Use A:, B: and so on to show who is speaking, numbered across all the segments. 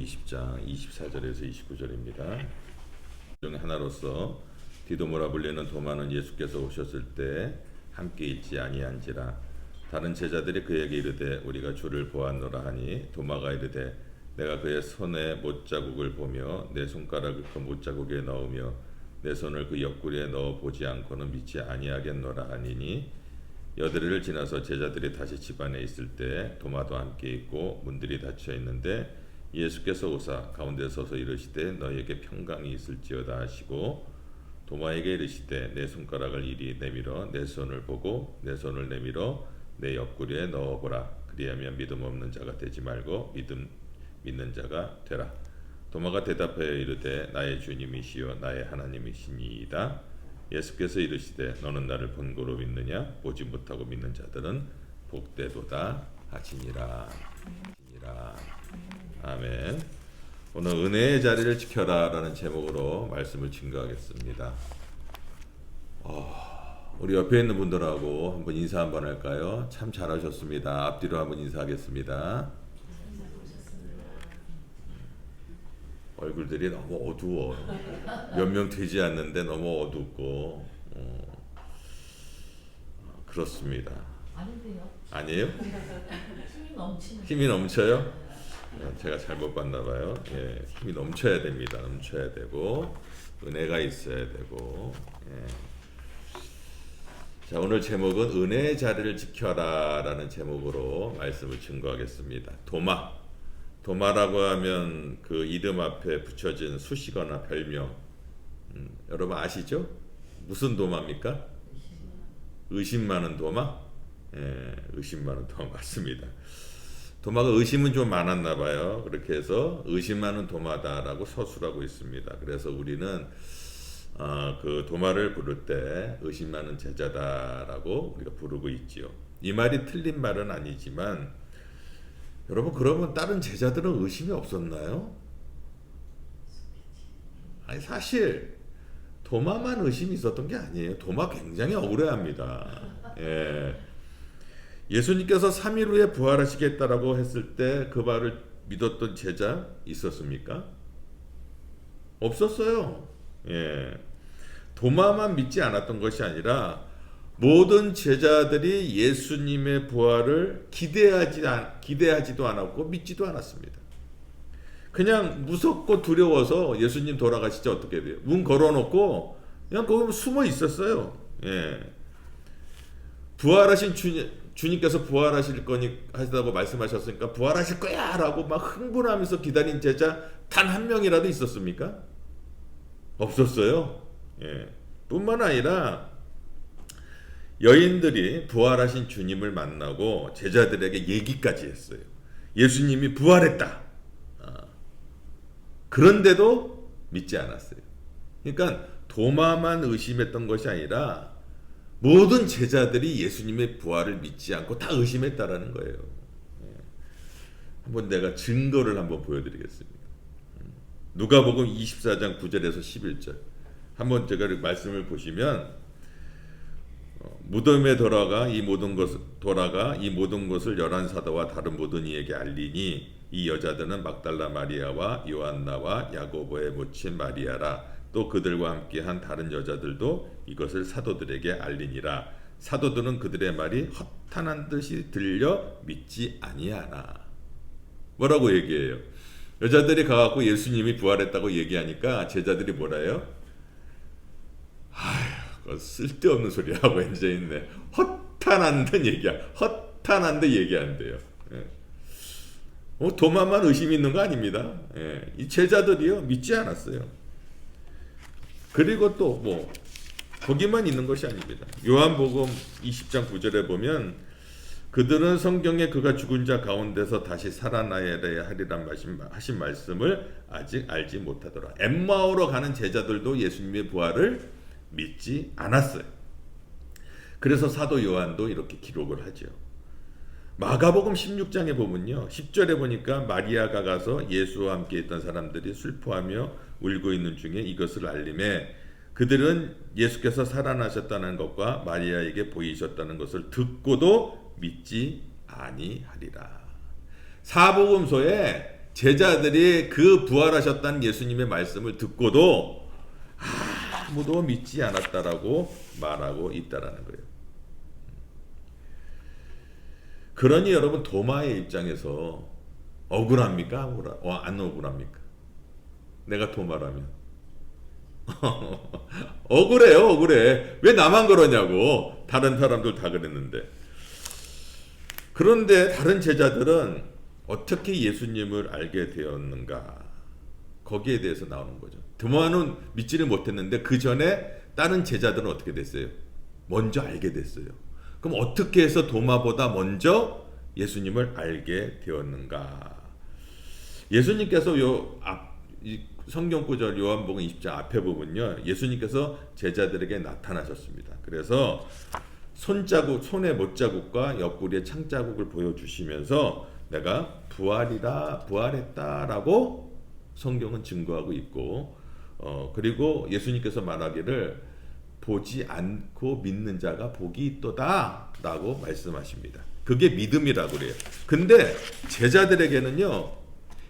A: 20장 24절에서 29절입니다. 중 하나로서 디도모라 불리는 도마는 예수께서 오셨을 때 함께 있지 아니한지라. 다른 제자들이 그에게 이르되 우리가 주를 보았노라 하니 도마가 이르되 내가 그의 손에 못자국을 보며 내 손가락을 그 못자국에 넣으며 내 손을 그 옆구리에 넣어 보지 않고는 믿지 아니하겠노라 하니니. 여드레를 지나서 제자들이 다시 집안에 있을 때 도마도 함께 있고 문들이 닫혀 있는데 예수께서 오사 가운데 서서 이르시되 너희에게 평강이 있을지어다 하시고 도마에게 이르시되 내 손가락을 이리 내밀어 내 손을 보고 내 손을 내밀어 내 옆구리에 넣어보라. 그리하면 믿음 없는 자가 되지 말고 믿는 자가 되라. 도마가 대답하여 이르되 나의 주님이시요 나의 하나님이시니이다. 예수께서 이르시되 너는 나를 본고로 믿느냐? 보지 못하고 믿는 자들은 복되도다 하시니라. 아멘. 오늘 은혜의 자리를 지켜라 라는 제목으로 말씀을 증거하겠습니다. 우리 옆에 있는 분들하고 한번 인사 한번 할까요? 참 잘하셨습니다. 앞뒤로 한번 인사하겠습니다. 얼굴들이 너무 어두워. 몇 명 되지 않는데 너무 어둡고 그렇습니다.
B: 아닌데요?
A: 아니에요?
B: 힘이
A: 넘쳐요? 제가 잘못 봤나 봐요. 예, 힘이 넘쳐야 됩니다. 넘쳐야 되고 은혜가 있어야 되고. 예. 자, 오늘 제목은 은혜의 자리를 지켜라 라는 제목으로 말씀을 증거하겠습니다. 도마라고 하면 그 이름 앞에 붙여진 수식어나 별명, 여러분 아시죠? 무슨 도마입니까? 의심 많은 도마? 예, 의심 많은 도마 맞습니다. 도마가 의심은 좀 많았나 봐요. 그렇게 해서 의심 많은 도마다라고 서술하고 있습니다. 그래서 우리는 그 도마를 부를 때 의심 많은 제자다라고 우리가 부르고 있지요. 이 말이 틀린 말은 아니지만 여러분, 그러면 다른 제자들은 의심이 없었나요? 아니, 사실 도마만 의심이 있었던 게 아니에요. 도마 굉장히 억울해합니다. 예. 예수님께서 3일 후에 부활하시겠다라고 했을 때 그 말을 믿었던 제자 있었습니까? 없었어요. 예. 도마만 믿지 않았던 것이 아니라 모든 제자들이 예수님의 부활을 기대하지도 않았고 믿지도 않았습니다. 그냥 무섭고 두려워서 예수님 돌아가시지 어떻게 돼요? 문 걸어놓고 그냥 거기 숨어 있었어요. 예. 부활하신 주님께서 부활하실 거니 하시다고 말씀하셨으니까 부활하실 거야 라고 막 흥분하면서 기다린 제자 단 한 명이라도 있었습니까? 없었어요. 예. 뿐만 아니라 여인들이 부활하신 주님을 만나고 제자들에게 얘기까지 했어요. 예수님이 부활했다. 그런데도 믿지 않았어요. 그러니까 도마만 의심했던 것이 아니라 모든 제자들이 예수님의 부활을 믿지 않고 다 의심했다라는 거예요. 한번 내가 증거를 한번 보여드리겠습니다. 누가복음 24장 9절에서 11절 한번 제가 말씀을 보시면 무덤에 돌아가 이 모든 것을 열한 사도와 다른 모든 이에게 알리니 이 여자들은 막달라 마리아와 요한나와 야고보의 모친 마리아라. 또 그들과 함께한 다른 여자들도 이것을 사도들에게 알리니라. 사도들은 그들의 말이 허탄한 듯이 들려 믿지 아니하나. 뭐라고 얘기해요? 여자들이 가갖고 예수님이 부활했다고 얘기하니까 제자들이 뭐라요? 쓸데없는 소리 하고 앉아있네. 허탄한 듯 얘기한대요. 예. 도마만 의심이 있는 거 아닙니다. 예. 이 제자들이요 믿지 않았어요. 그리고 또 거기만 있는 것이 아닙니다. 요한복음 20장 9절에 보면 그들은 성경에 그가 죽은 자 가운데서 다시 살아나야 하리란 하신 말씀을 아직 알지 못하더라. 엠마오로 가는 제자들도 예수님의 부활을 믿지 않았어요. 그래서 사도 요한도 이렇게 기록을 하죠. 마가복음 16장에 보면요, 10절에 보니까 마리아가 가서 예수와 함께 있던 사람들이 슬퍼하며 울고 있는 중에 이것을 알림해 그들은 예수께서 살아나셨다는 것과 마리아에게 보이셨다는 것을 듣고도 믿지 아니하리라. 사복음서에 제자들이 그 부활하셨다는 예수님의 말씀을 듣고도 아무도 믿지 않았다라고 말하고 있다라는 거예요. 그러니 여러분, 도마의 입장에서 억울합니까? 안 억울합니까? 내가 도마라면 억울해요. 억울해. 왜 나만 그러냐고. 다른 사람들 다 그랬는데. 그런데 다른 제자들은 어떻게 예수님을 알게 되었는가, 거기에 대해서 나오는 거죠. 도마는 믿지를 못했는데 그 전에 다른 제자들은 어떻게 됐어요? 먼저 알게 됐어요. 그럼 어떻게 해서 도마보다 먼저 예수님을 알게 되었는가? 예수님께서 이 성경 구절 요한복음 20장 앞에 보면요, 예수님께서 제자들에게 나타나셨습니다. 그래서 손의 못자국과 옆구리의 창자국을 보여주시면서 내가 부활했다라고 성경은 증거하고 있고, 그리고 예수님께서 말하기를 보지 않고 믿는 자가 복이 있도다 라고 말씀하십니다. 그게 믿음이라고 그래요. 근데 제자들에게는요,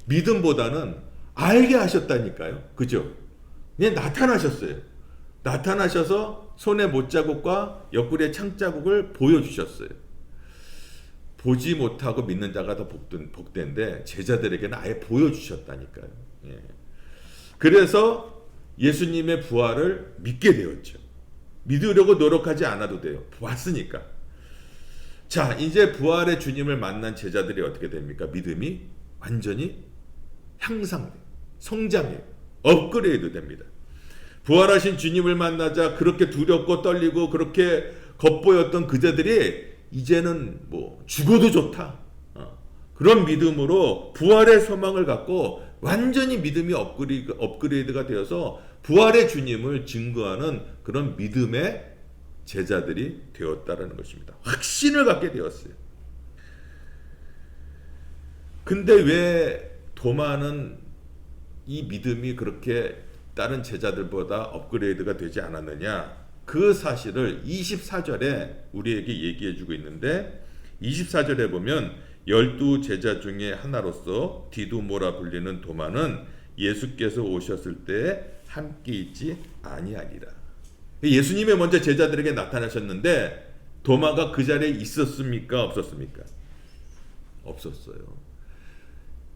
A: 믿음보다는 알게 하셨다니까요. 그죠? 그냥 나타나셨어요. 나타나셔서 손의 못자국과 옆구리의 창자국을 보여주셨어요. 보지 못하고 믿는 자가 더 복된데 제자들에게는 아예 보여주셨다니까요. 예. 그래서 예수님의 부활을 믿게 되었죠. 믿으려고 노력하지 않아도 돼요. 봤으니까. 자, 이제 부활의 주님을 만난 제자들이 어떻게 됩니까? 믿음이 완전히 향상돼요. 성장해요. 업그레이드 됩니다. 부활하신 주님을 만나자 그렇게 두렵고 떨리고 그렇게 겉보였던 그자들이 이제는 뭐 죽어도 좋다, 그런 믿음으로 부활의 소망을 갖고 완전히 믿음이 업그레이드가 되어서 부활의 주님을 증거하는 그런 믿음의 제자들이 되었다라는 것입니다. 확신을 갖게 되었어요. 근데 왜 도마는 이 믿음이 그렇게 다른 제자들보다 업그레이드가 되지 않았느냐? 그 사실을 24절에 우리에게 얘기해 주고 있는데, 24절에 보면 12 제자 중에 하나로서 디두모라 불리는 도마는 예수께서 오셨을 때 함께 있지 아니하니라. 예수님이 먼저 제자들에게 나타나셨는데 도마가 그 자리에 있었습니까? 없었습니까? 없었어요.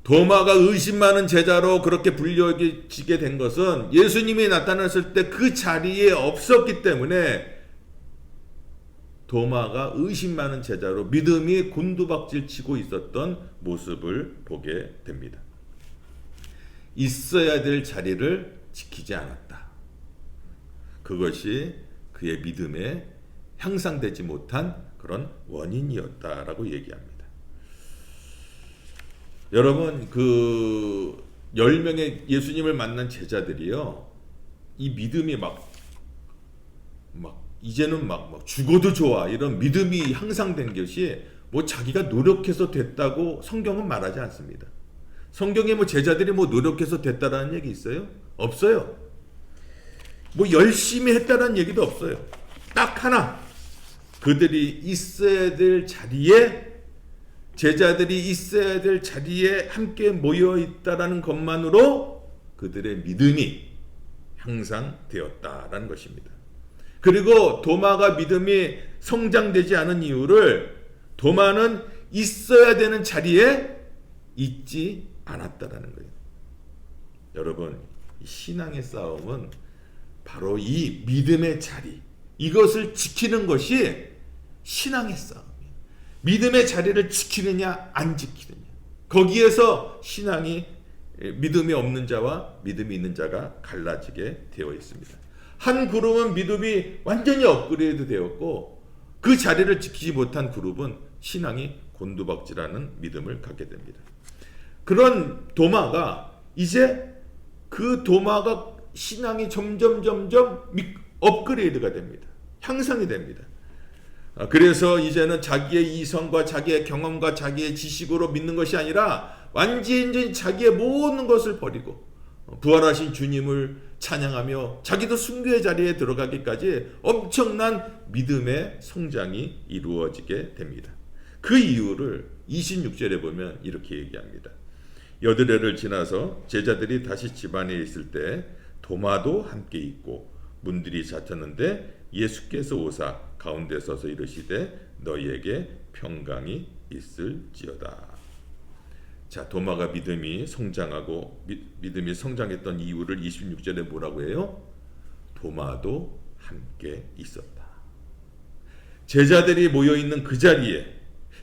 A: 도마가 의심 많은 제자로 그렇게 불려지게 된 것은 예수님이 나타났을 때 그 자리에 없었기 때문에 도마가 의심 많은 제자로 믿음이 곤두박질 치고 있었던 모습을 보게 됩니다. 있어야 될 자리를 지키지 않았다. 그것이 그의 믿음에 향상되지 못한 그런 원인이었다라고 얘기합니다. 여러분, 그 10명의 예수님을 만난 제자들이요, 이 믿음이 이제는 막 죽어도 좋아, 이런 믿음이 향상된 것이 뭐 자기가 노력해서 됐다고 성경은 말하지 않습니다. 성경에 뭐 제자들이 뭐 노력해서 됐다라는 얘기 있어요? 없어요. 뭐 열심히 했다라는 얘기도 없어요. 딱 하나, 그들이 있어야 될 자리에, 제자들이 있어야 될 자리에 함께 모여 있다라는 것만으로 그들의 믿음이 향상되었다라는 것입니다. 그리고 도마가 믿음이 성장되지 않은 이유를, 도마는 있어야 되는 자리에 있지 않았다라는 거예요. 여러분, 신앙의 싸움은 바로 이 믿음의 자리, 이것을 지키는 것이 신앙의 싸움이에요. 믿음의 자리를 지키느냐 안 지키느냐, 거기에서 신앙이, 믿음이 없는 자와 믿음이 있는 자가 갈라지게 되어 있습니다. 한 그룹은 믿음이 완전히 업그레이드 되었고 그 자리를 지키지 못한 그룹은 신앙이 곤두박질하는 믿음을 갖게 됩니다. 그런 도마가, 이제 그 도마가 신앙이 점점 업그레이드가 됩니다. 향상이 됩니다. 그래서 이제는 자기의 이성과 자기의 경험과 자기의 지식으로 믿는 것이 아니라 완전히 자기의 모든 것을 버리고 부활하신 주님을 찬양하며 자기도 순교의 자리에 들어가기까지 엄청난 믿음의 성장이 이루어지게 됩니다. 그 이유를 26절에 보면 이렇게 얘기합니다. 여드레를 지나서 제자들이 다시 집안에 있을 때 도마도 함께 있고 문들이 닫혔는데 예수께서 오사 가운데 서서 이르시되 너희에게 평강이 있을지어다. 자, 도마가 믿음이 성장하고 믿음이 성장했던 이유를 26절에 뭐라고 해요? 도마도 함께 있었다. 제자들이 모여있는 그 자리에,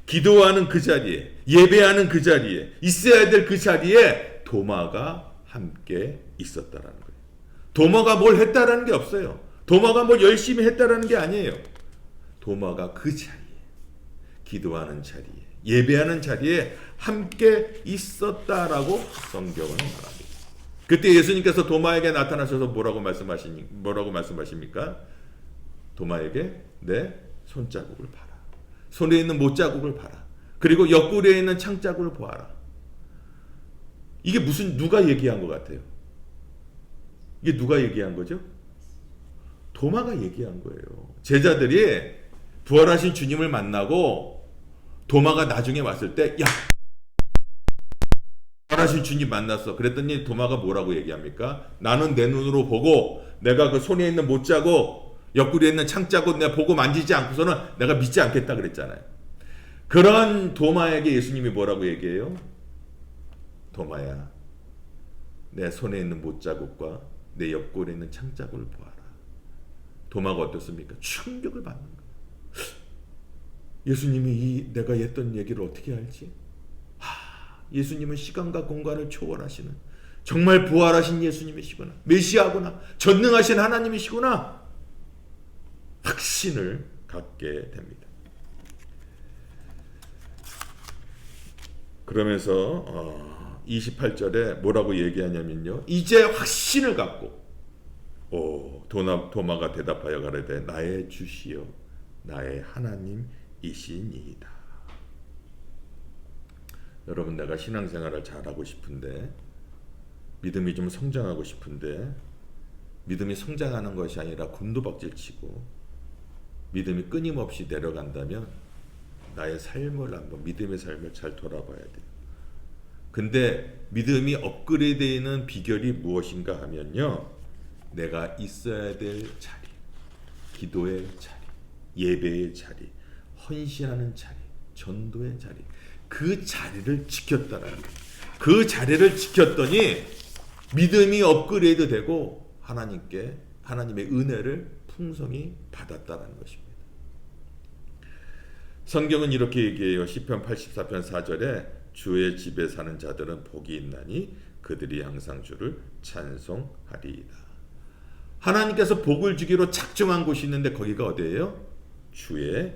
A: 기도하는 그 자리에, 예배하는 그 자리에, 있어야 될 그 자리에 도마가 함께 있었다라는 거예요. 도마가 뭘 했다라는 게 없어요. 도마가 뭘 열심히 했다라는 게 아니에요. 도마가 그 자리에, 기도하는 자리에, 예배하는 자리에 함께 있었다라고 성경은 말합니다. 그때 예수님께서 도마에게 나타나셔서 뭐라고 말씀하십니까? 도마에게 내 손자국을 봐라. 손에 있는 못자국을 봐라. 그리고 옆구리에 있는 창자국을 보아라. 이게 누가 얘기한 것 같아요? 이게 누가 얘기한 거죠? 도마가 얘기한 거예요. 제자들이 부활하신 주님을 만나고 도마가 나중에 왔을 때, 야, 부활하신 주님 만났어. 그랬더니 도마가 뭐라고 얘기합니까? 나는 내 눈으로 보고 내가 그 손에 있는 못자국, 옆구리에 있는 창자국 내가 보고 만지지 않고서는 내가 믿지 않겠다 그랬잖아요. 그런 도마에게 예수님이 뭐라고 얘기해요? 도마야, 내 손에 있는 못자국과 내 옆구리에 있는 창자국을 보아라. 도마가 어떻습니까? 충격을 받는 거예요. 예수님이 내가 했던 얘기를 어떻게 알지? 예수님은 시간과 공간을 초월하시는 정말 부활하신 예수님이시구나. 메시아구나. 전능하신 하나님이시구나. 확신을 갖게 됩니다. 그러면서 28절에 뭐라고 얘기하냐면요. 이제 확신을 갖고 도마가 대답하여 가로되 나의 주시여 나의 하나님이시니이다. 여러분, 내가 신앙생활을 잘하고 싶은데, 믿음이 좀 성장하고 싶은데, 믿음이 성장하는 것이 아니라 곤두박질치고 믿음이 끊임없이 내려간다면 나의 삶을 한번, 믿음의 삶을 잘 돌아봐야 돼요. 근데 믿음이 업그레이드되는 비결이 무엇인가 하면요, 내가 있어야 될 자리, 기도의 자리, 예배의 자리, 헌신하는 자리, 전도의 자리, 그 자리를 지켰다라는 거예요. 그 자리를 지켰더니 믿음이 업그레이드 되고 하나님의 은혜를 풍성히 받았다라는 것입니다. 성경은 이렇게 얘기해요. 시편 84편 4절에 주의 집에 사는 자들은 복이 있나니 그들이 항상 주를 찬송하리이다. 하나님께서 복을 주기로 작정한 곳이 있는데 거기가 어디예요? 주의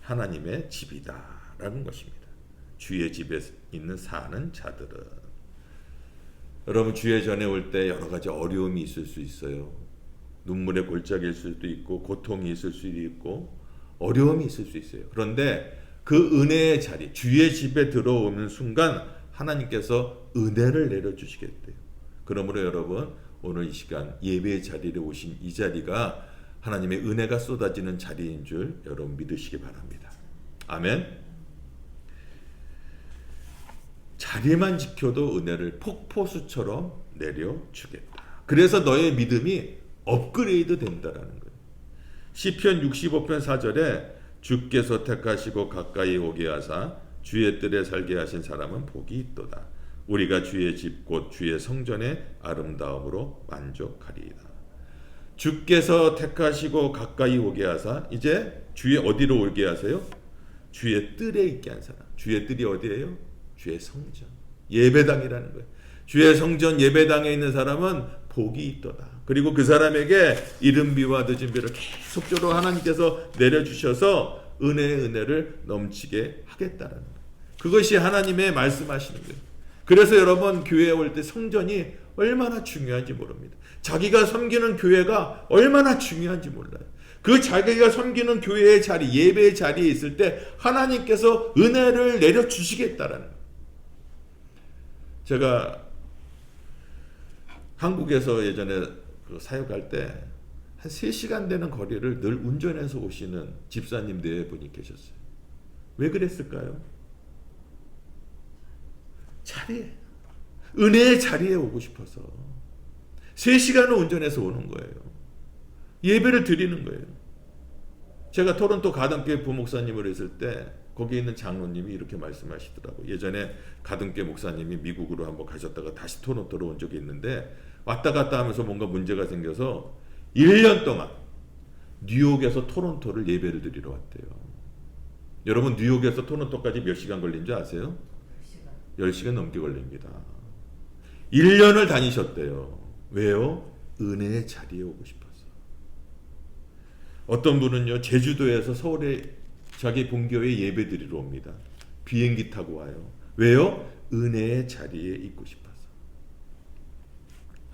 A: 하나님의 집이다라는 것입니다. 주의 집에 있는 사는 자들은, 여러분, 주의 전에 올 때 여러 가지 어려움이 있을 수 있어요. 눈물의 골짜기일 수도 있고 고통이 있을 수도 있고 어려움이 있을 수 있어요. 그런데 그 은혜의 자리, 주의 집에 들어오는 순간 하나님께서 은혜를 내려주시겠대요. 그러므로 여러분, 오늘 이 시간 예배의 자리에 오신 이 자리가 하나님의 은혜가 쏟아지는 자리인 줄 여러분 믿으시기 바랍니다. 아멘. 자리만 지켜도 은혜를 폭포수처럼 내려주겠다. 그래서 너의 믿음이 업그레이드 된다라는 거예요. 시편 65편 4절에 주께서 택하시고 가까이 오게 하사 주의 뜰에 살게 하신 사람은 복이 있도다. 우리가 주의 집 곧 주의 성전의 아름다움으로 만족하리이다. 주께서 택하시고 가까이 오게 하사, 이제 주의 어디로 오게 하세요? 주의 뜰에 있게 한 사람. 주의 뜰이 어디예요? 주의 성전, 예배당이라는 거예요. 주의 성전 예배당에 있는 사람은 복이 있도다. 그리고 그 사람에게 이른비와 늦은비를 계속적으로 하나님께서 내려주셔서 은혜의 은혜를 넘치게 하겠다는 거예요. 그것이 하나님의 말씀하시는 거예요. 그래서 여러분, 교회에 올 때 성전이 얼마나 중요한지 모릅니다. 자기가 섬기는 교회가 얼마나 중요한지 몰라요. 그 자기가 섬기는 교회의 자리, 예배의 자리에 있을 때 하나님께서 은혜를 내려주시겠다라는 거예요. 제가 한국에서 예전에 사역할 때 한 3시간 되는 거리를 늘 운전해서 오시는 집사님 4분이 계셨어요. 왜 그랬을까요? 자리에 은혜의 자리에 오고 싶어서 3시간을 운전해서 오는 거예요. 예배를 드리는 거예요. 제가 토론토 가든교회 부목사님을 했을 때 거기 있는 장로님이 이렇게 말씀하시더라고요. 예전에 가든교회 목사님이 미국으로 한번 가셨다가 다시 토론토로 온 적이 있는데 왔다 갔다 하면서 뭔가 문제가 생겨서 1년 동안 뉴욕에서 토론토를 예배를 드리러 왔대요. 여러분 뉴욕에서 토론토까지 몇 시간 걸린 줄 아세요? 10시간 넘게 걸립니다. 1년을 다니셨대요. 왜요? 은혜의 자리에 오고 싶어서. 어떤 분은요, 제주도에서 서울에 자기 본교회 예배 드리러 옵니다. 비행기 타고 와요. 왜요? 은혜의 자리에 있고 싶어서.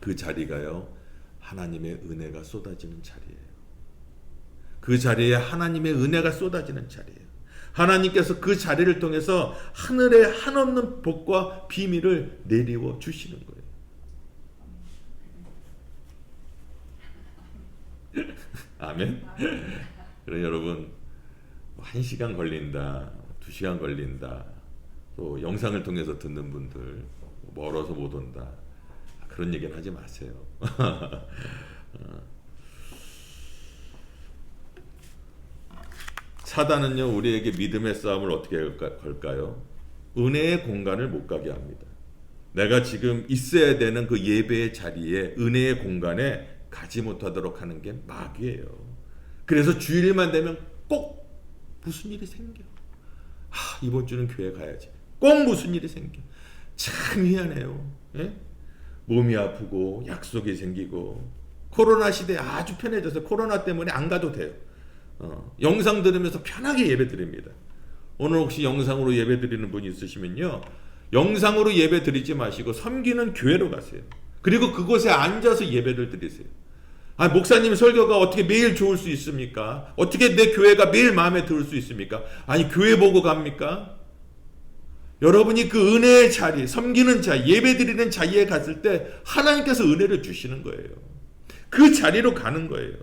A: 그 자리가요, 하나님의 은혜가 쏟아지는 자리예요. 그 자리에 하나님의 은혜가 쏟아지는 자리예요. 하나님께서 그 자리를 통해서 하늘의 한없는 복과 비밀을 내리워 주시는 거예요. 아멘. 그래 여러분 1시간 걸린다, 2시간 걸린다, 또 영상을 통해서 듣는 분들 멀어서 못 온다, 그런 얘기는 하지 마세요. 사단은요 우리에게 믿음의 싸움을 어떻게 걸까요? 은혜의 공간을 못 가게 합니다. 내가 지금 있어야 되는 그 예배의 자리에, 은혜의 공간에 가지 못하도록 하는 게 마귀예요. 그래서 주일만 되면 꼭 무슨 일이 생겨. 이번 주는 교회 가야지. 꼭 무슨 일이 생겨. 참 희한해요. 예? 몸이 아프고 약속이 생기고, 코로나 시대에 아주 편해져서 코로나 때문에 안 가도 돼요. 영상 들으면서 편하게 예배 드립니다. 오늘 혹시 영상으로 예배 드리는 분이 있으시면요, 영상으로 예배 드리지 마시고 섬기는 교회로 가세요. 그리고 그곳에 앉아서 예배를 드리세요. 목사님 설교가 어떻게 매일 좋을 수 있습니까? 어떻게 내 교회가 매일 마음에 들 수 있습니까? 아니 교회 보고 갑니까? 여러분이 그 은혜의 자리, 섬기는 자리, 예배 드리는 자리에 갔을 때 하나님께서 은혜를 주시는 거예요. 그 자리로 가는 거예요.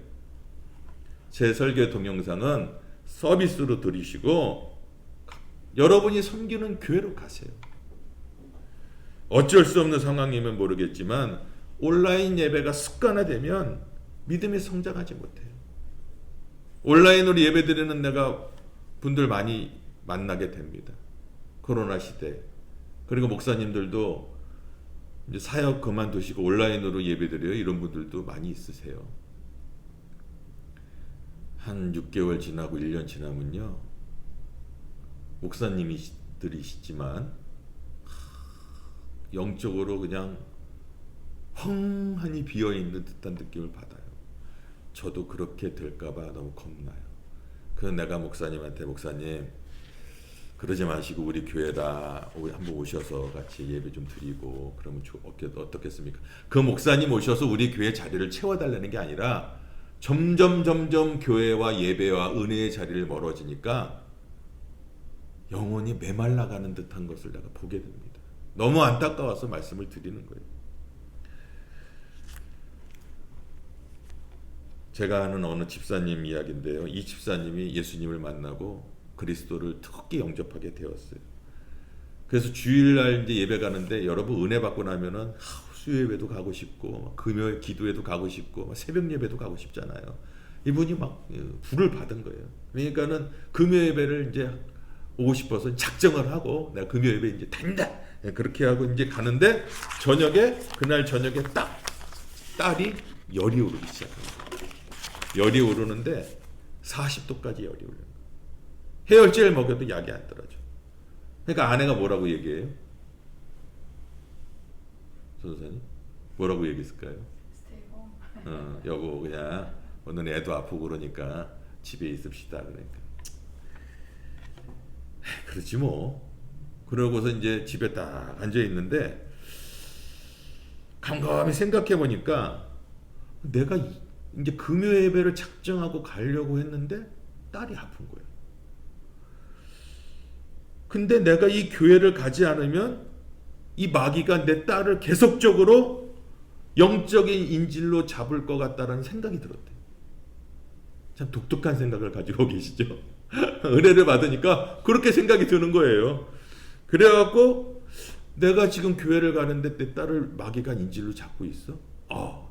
A: 제 설교 동영상은 서비스로 들으시고 여러분이 섬기는 교회로 가세요. 어쩔 수 없는 상황이면 모르겠지만 온라인 예배가 습관화되면 믿음이 성장하지 못해요. 온라인으로 예배드리는 내가 분들 많이 만나게 됩니다. 코로나 시대. 그리고 목사님들도 이제 사역 그만두시고 온라인으로 예배드려요. 이런 분들도 많이 있으세요. 한 6개월 지나고 1년 지나면요, 목사님들이시지만 영적으로 그냥 헝하니 비어있는 듯한 느낌을 받아요. 저도 그렇게 될까봐 너무 겁나요. 그래서 내가 목사님한테, 목사님 그러지 마시고 우리 교회다 한번 오셔서 같이 예배 좀 드리고 그러면 어떻겠습니까? 그 목사님 오셔서 우리 교회 자리를 채워달라는 게 아니라 점점 교회와 예배와 은혜의 자리를 멀어지니까 영혼이 메말라가는 듯한 것을 내가 보게 됩니다. 너무 안타까워서 말씀을 드리는 거예요. 제가 아는 어느 집사님 이야기인데요. 이 집사님이 예수님을 만나고 그리스도를 특히 영접하게 되었어요. 그래서 주일날 이제 예배 가는데 여러분 은혜 받고 나면은 수요예배도 가고 싶고 금요일 기도회도 가고 싶고 새벽 예배도 가고 싶잖아요. 이분이 막 불을 받은 거예요. 그러니까는 금요 예배를 이제 오고 싶어서 작정을 하고 내가 금요 예배 이제 다닌다. 그렇게 하고 이제 가는데 그날 저녁에 딱 딸이 열이 오르기 시작합니다. 열이 오르는데 40도까지 열이 오르는 거예요. 해열제를 먹여도 약이 안 떨어져. 그러니까 아내가 뭐라고 얘기해요? 선생님 뭐라고 얘기했을까요? 여보 그냥 오늘 애도 아프고 그러니까 집에 있읍시다. 그러니까 그렇지 뭐. 그러고서 이제 집에 딱 앉아 있는데 곰곰이 생각해 보니까 내가 이제 금요 예배를 작정하고 가려고 했는데 딸이 아픈 거예요. 근데 내가 이 교회를 가지 않으면 이 마귀가 내 딸을 계속적으로 영적인 인질로 잡을 것 같다라는 생각이 들었대요. 참 독특한 생각을 가지고 계시죠. 은혜를 받으니까 그렇게 생각이 드는 거예요. 그래갖고 내가 지금 교회를 가는데 내 딸을 마귀가 인질로 잡고 있어?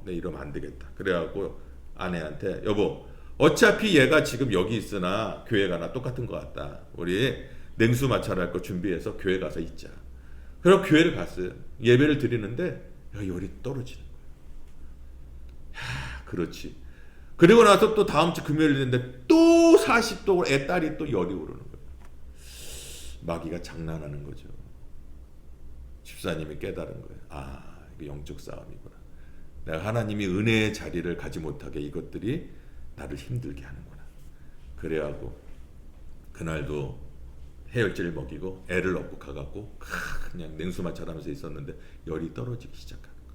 A: 내 이러면 안 되겠다. 그래갖고 아내한테 여보 어차피 얘가 지금 여기 있으나 교회 가나 똑같은 것 같다. 우리 냉수 마찰할 거 준비해서 교회 가서 있자. 그리고 교회를 갔어요. 예배를 드리는데 열이 떨어지는 거예요. 그렇지. 그리고 나서 또 다음 주 금요일인데 또 40도로 애 딸이 또 열이 오르는 거예요. 마귀가 장난하는 거죠. 집사님이 깨달은 거예요. 이거 영적 싸움이구나. 내가 하나님이 은혜의 자리를 가지 못하게 이것들이 나를 힘들게 하는구나. 그래하고 그날도 해열제를 먹이고 애를 얻고 가갖고 그냥 냉수마찰하면서 있었는데 열이 떨어지기 시작하는 거예요.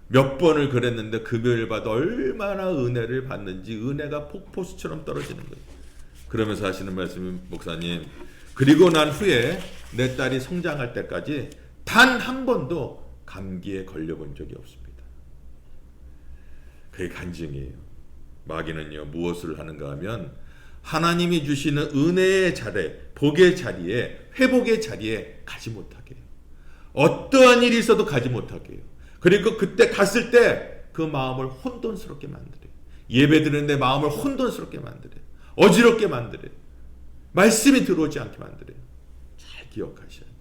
A: 몇 번을 그랬는데 금요일마다 얼마나 은혜를 받는지 은혜가 폭포수처럼 떨어지는 거예요. 그러면서 하시는 말씀이 목사님 그리고 난 후에 내 딸이 성장할 때까지 단 한 번도 감기에 걸려본 적이 없습니다. 그게 간증이에요. 마귀는요 무엇을 하는가 하면 하나님이 주시는 은혜의 자리, 복의 자리에, 회복의 자리에 가지 못하게 해요. 어떠한 일이 있어도 가지 못하게 해요. 그리고 그때 갔을 때 그 마음을 혼돈스럽게 만들어요. 예배 드리는데 마음을 혼돈스럽게 만들어요. 어지럽게 만들어요. 말씀이 들어오지 않게 만들어요. 잘 기억하셔야 돼요.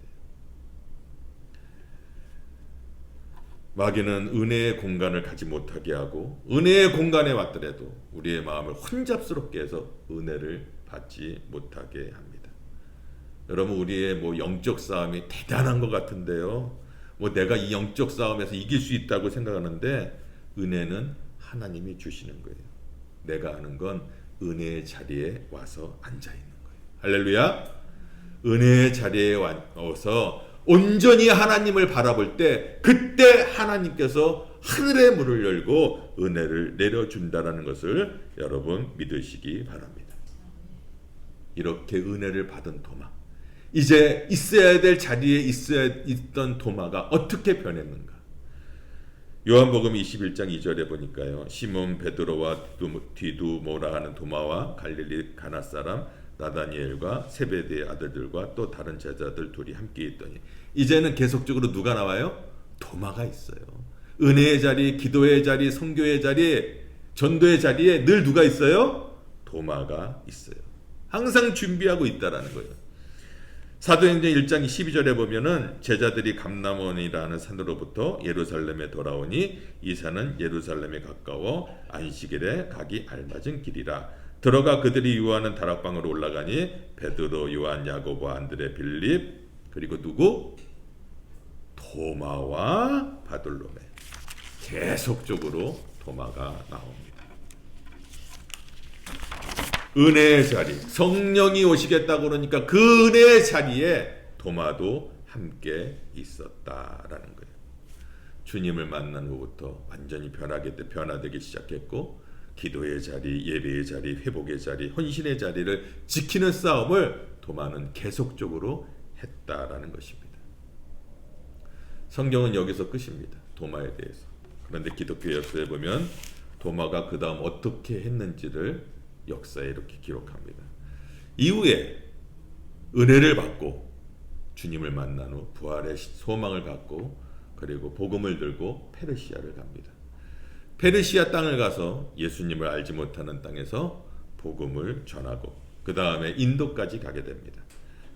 A: 마귀는 은혜의 공간을 가지 못하게 하고 은혜의 공간에 왔더라도 우리의 마음을 혼잡스럽게 해서 은혜를 받지 못하게 합니다. 여러분 우리의 영적 싸움이 대단한 것 같은데요. 내가 이 영적 싸움에서 이길 수 있다고 생각하는데 은혜는 하나님이 주시는 거예요. 내가 하는 건 은혜의 자리에 와서 앉아 있는 거예요. 할렐루야. 은혜의 자리에 와서 온전히 하나님을 바라볼 때 그때 하나님께서 하늘의 문을 열고 은혜를 내려준다는 것을 여러분 믿으시기 바랍니다. 이렇게 은혜를 받은 도마, 이제 있어야 될 자리에 있던 도마가 어떻게 변했는가? 요한복음 21장 2절에 보니까요. 시몬 베드로와 디두모라 하는 도마와 갈릴리 가나 사람 나다니엘과 세베대의 아들들과 또 다른 제자들 둘이 함께 있더니 이제는 계속적으로 누가 나와요? 도마가 있어요. 은혜의 자리, 기도의 자리, 선교의 자리, 전도의 자리에 늘 누가 있어요? 도마가 있어요. 항상 준비하고 있다라는 거예요. 사도행전 1장 12절에 보면은 제자들이 감람원이라는 산으로부터 예루살렘에 돌아오니 이 산은 예루살렘에 가까워 안식일에 가기 알맞은 길이라. 들어가 그들이 유하는 다락방으로 올라가니 베드로, 요한, 야고보, 안드레, 빌립 그리고 누구? 도마와 바돌로메. 계속적으로 도마가 나옵니다. 은혜의 자리, 성령이 오시겠다고 그러니까 그 은혜의 자리에 도마도 함께 있었다라는 거예요. 주님을 만난 후부터 완전히 변화되기 시작했고 기도의 자리, 예배의 자리, 회복의 자리, 헌신의 자리를 지키는 싸움을 도마는 계속적으로 했다라는 것입니다. 성경은 여기서 끝입니다. 도마에 대해서. 그런데 기독교 역사에 보면 도마가 그 다음 어떻게 했는지를 역사에 이렇게 기록합니다. 이후에 은혜를 받고 주님을 만난 후 부활의 소망을 갖고 그리고 복음을 들고 페르시아를 갑니다. 페르시아 땅을 가서 예수님을 알지 못하는 땅에서 복음을 전하고 그 다음에 인도까지 가게 됩니다.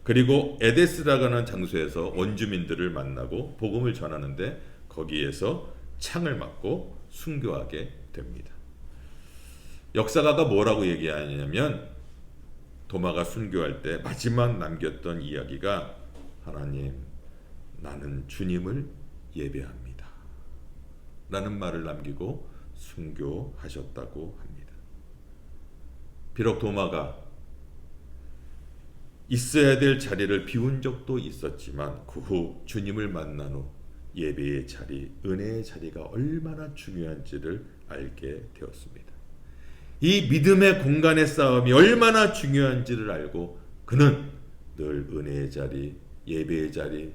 A: 그리고 에데스라고 하는 장소에서 원주민들을 만나고 복음을 전하는데 거기에서 창을 맞고 순교하게 됩니다. 역사가가 뭐라고 얘기하냐면 도마가 순교할 때 마지막 남겼던 이야기가 하나님 나는 주님을 예배합니다 라는 말을 남기고 순교하셨다고 합니다. 비록 도마가 있어야 될 자리를 비운 적도 있었지만 그 후 주님을 만난 후 예배의 자리, 은혜의 자리가 얼마나 중요한지를 알게 되었습니다. 이 믿음의 공간의 싸움이 얼마나 중요한지를 알고 그는 늘 은혜의 자리, 예배의 자리,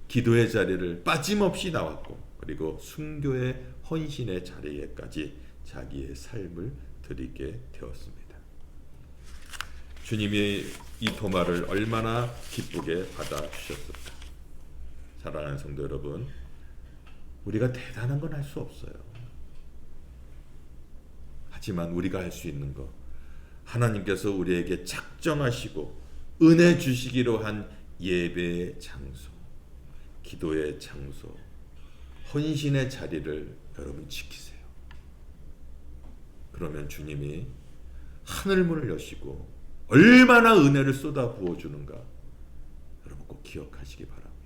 A: 기도의 자리를 빠짐없이 나왔고 그리고 순교의 헌신의 자리에까지 자기의 삶을 드리게 되었습니다. 주님이 이 도마를 얼마나 기쁘게 받아주셨을까. 사랑하는 성도 여러분, 우리가 대단한 건 할 수 없어요. 하지만 우리가 할 수 있는 거, 하나님께서 우리에게 작정하시고 은혜 주시기로 한 예배의 장소, 기도의 장소, 헌신의 자리를 여러분 지키세요. 그러면 주님이 하늘문을 여시고 얼마나 은혜를 쏟아 부어주는가 여러분 꼭 기억하시기 바랍니다.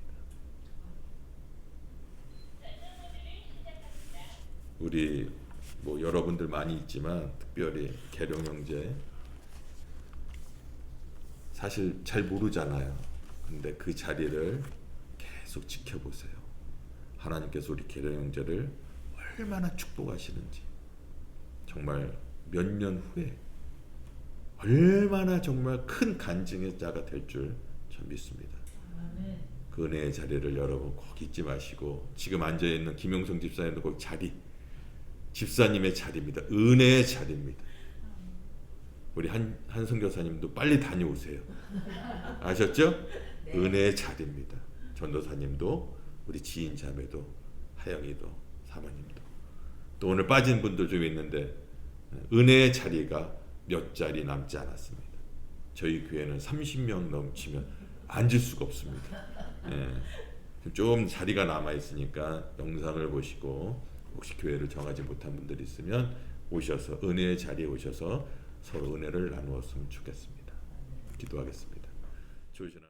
A: 우리 여러분들 많이 있지만 특별히 계룡 형제 사실 잘 모르잖아요. 근데 그 자리를 계속 지켜보세요. 하나님께서 우리 계룡 형제를 얼마나 축복하시는지, 정말 몇 년 후에 얼마나 정말 큰 간증의 자가 될 줄 전 믿습니다.
B: 아멘.
A: 그 은혜의 자리를 여러분 꼭 잊지 마시고, 지금 앉아있는 김용성 집사님도 그 자리, 집사님의 자리입니다. 은혜의 자리입니다. 우리 한 선교사님도 빨리 다녀오세요. 아셨죠?
B: 네.
A: 은혜의 자리입니다. 전도사님도, 우리 지인 자매도, 하영이도, 사모님도, 또 오늘 빠진 분들 좀 있는데 은혜의 자리가 몇 자리 남지 않았습니다. 저희 교회는 30명 넘치면 앉을 수가 없습니다. 좀 자리가 남아 있으니까 영상을 보시고 혹시 교회를 정하지 못한 분들이 있으면 오셔서 은혜의 자리에 오셔서 서로 은혜를 나누었으면 좋겠습니다. 기도하겠습니다. 좋으시나